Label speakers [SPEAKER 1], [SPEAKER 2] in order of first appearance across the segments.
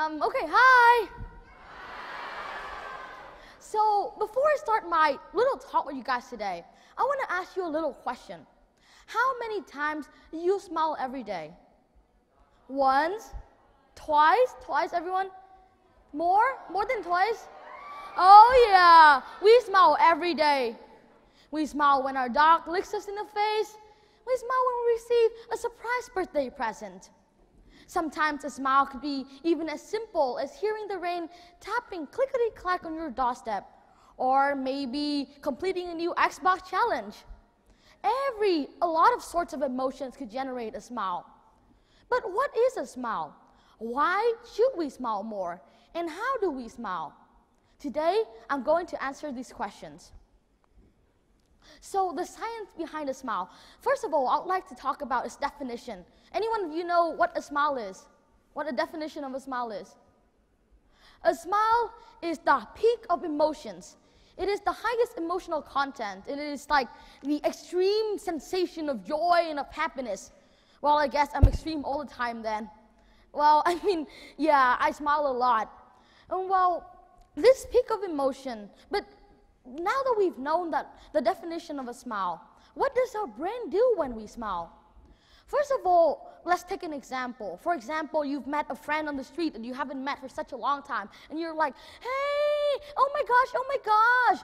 [SPEAKER 1] Okay, hi. So, before I start my little talk with you guys today, I want to ask you a little question. How many times do you smile every day? Once? Twice? Twice, everyone? More? More than twice? Oh yeah, we smile every day. We smile when our dog licks us in the face. We smile when we receive a surprise birthday present. Sometimes a smile could be even as simple as hearing the rain tapping clickety-clack on your doorstep, or maybe completing a new Xbox challenge. A lot of sorts of emotions could generate a smile. But what is a smile? Why should we smile more? And how do we smile? Today, I'm going to answer these questions. So, the science behind a smile. First of all, I'd like to talk about its definition. Anyone of you know what a smile is? What a definition of a smile is? A smile is the peak of emotions. It is the highest emotional content. It is like the extreme sensation of joy and of happiness. Well, I guess I'm extreme all the time then. Well, I mean, yeah, I smile a lot. And well, this peak of emotion, but now that we've known that the definition of a smile, what does our brain do when we smile? First of all, let's take an example. For example, you've met a friend on the street that you haven't met for such a long time, and you're like, hey, oh my gosh,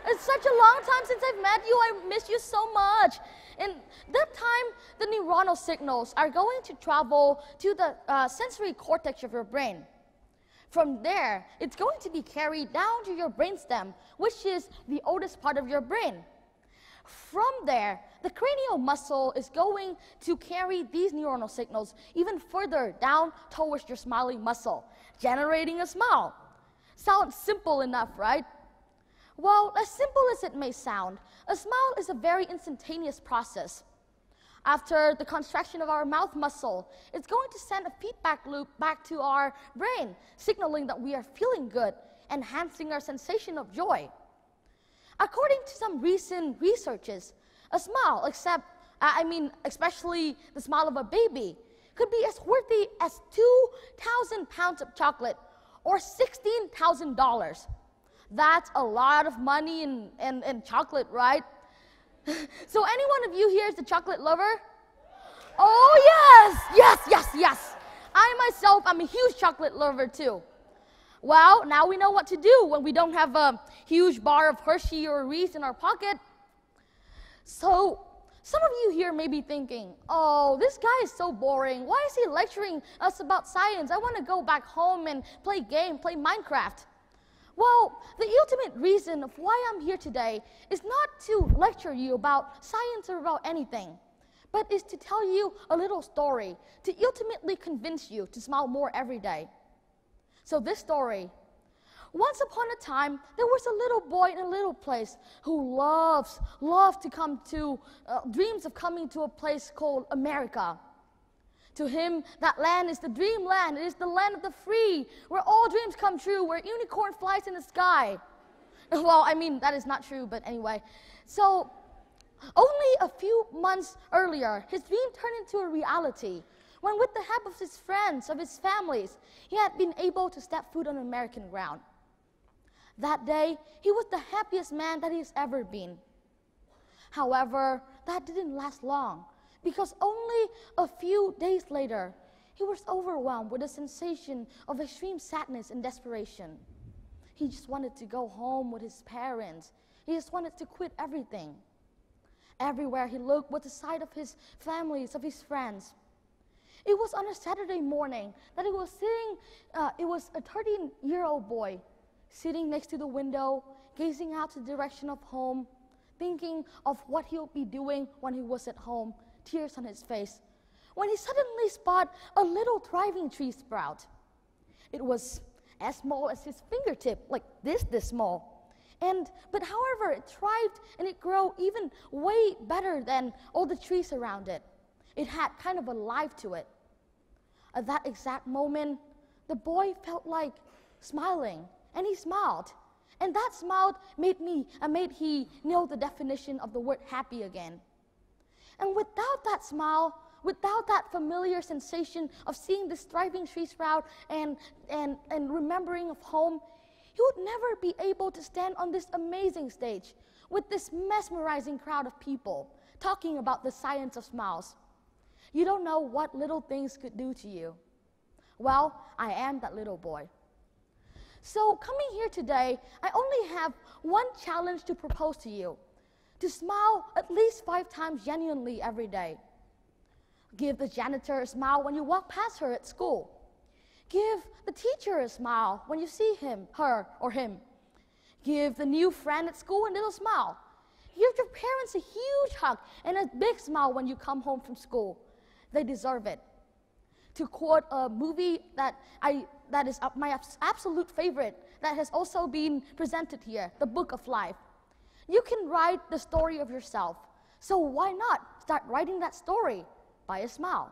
[SPEAKER 1] it's such a long time since I've met you, I miss you so much. And that time, the neuronal signals are going to travel to the sensory cortex of your brain. From there, it's going to be carried down to your brainstem, which is the oldest part of your brain. From there, the cranial muscle is going to carry these neuronal signals even further down towards your smiling muscle, generating a smile. Sounds simple enough, right? Well, as simple as it may sound, a smile is a very instantaneous process. After the contraction of our mouth muscle, it's going to send a feedback loop back to our brain, signaling that we are feeling good, enhancing our sensation of joy. According to some recent researches, a smile, especially the smile of a baby, could be as worthy as 2,000 pounds of chocolate or $16,000. That's a lot of money in chocolate, right? So anyone of you here is a chocolate lover? Oh yes. I myself, I'm a huge chocolate lover too. Well, now we know what to do when we don't have a huge bar of Hershey or Reese in our pocket. So, some of you here may be thinking, oh, this guy is so boring. Why is he lecturing us about science? I want to go back home and play Minecraft. Well, the ultimate reason of why I'm here today is not to lecture you about science or about anything, but is to tell you a little story to ultimately convince you to smile more every day. So this story, once upon a time, there was a little boy in a little place who dreams of coming to a place called America. To him, that land is the dream land. It is the land of the free, where all dreams come true, where unicorn flies in the sky. Well, that is not true, but anyway. So, only a few months earlier, his dream turned into a reality, when with the help of his friends, of his families, he had been able to step foot on American ground. That day, he was the happiest man that he's ever been. However, that didn't last long, because only a few days later, he was overwhelmed with a sensation of extreme sadness and desperation. He just wanted to go home with his parents. He just wanted to quit everything. Everywhere he looked was the sight of his families, of his friends. It was on a Saturday morning that it was a 13-year-old boy sitting next to the window, gazing out to the direction of home, thinking of what he'll be doing when he was at home, tears on his face, when he suddenly spotted a little thriving tree sprout. It was as small as his fingertip, like this small. But however, it thrived and it grew even way better than all the trees around it. It had kind of a life to it. At that exact moment, the boy felt like smiling, and he smiled. And that smile made he know the definition of the word happy again. And without that smile, without that familiar sensation of seeing this thriving tree sprout and remembering of home, you would never be able to stand on this amazing stage with this mesmerizing crowd of people talking about the science of smiles. You don't know what little things could do to you. Well, I am that little boy. So coming here today, I only have one challenge to propose to you: to smile at least 5 times genuinely every day. Give the janitor a smile when you walk past her at school. Give the teacher a smile when you see him, her, or him. Give the new friend at school a little smile. Give your parents a huge hug and a big smile when you come home from school. They deserve it. To quote a movie that is my absolute favorite, that has also been presented here, The Book of Life. You can write the story of yourself. So why not start writing that story by a smile?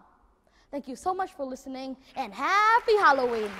[SPEAKER 1] Thank you so much for listening, and happy Halloween!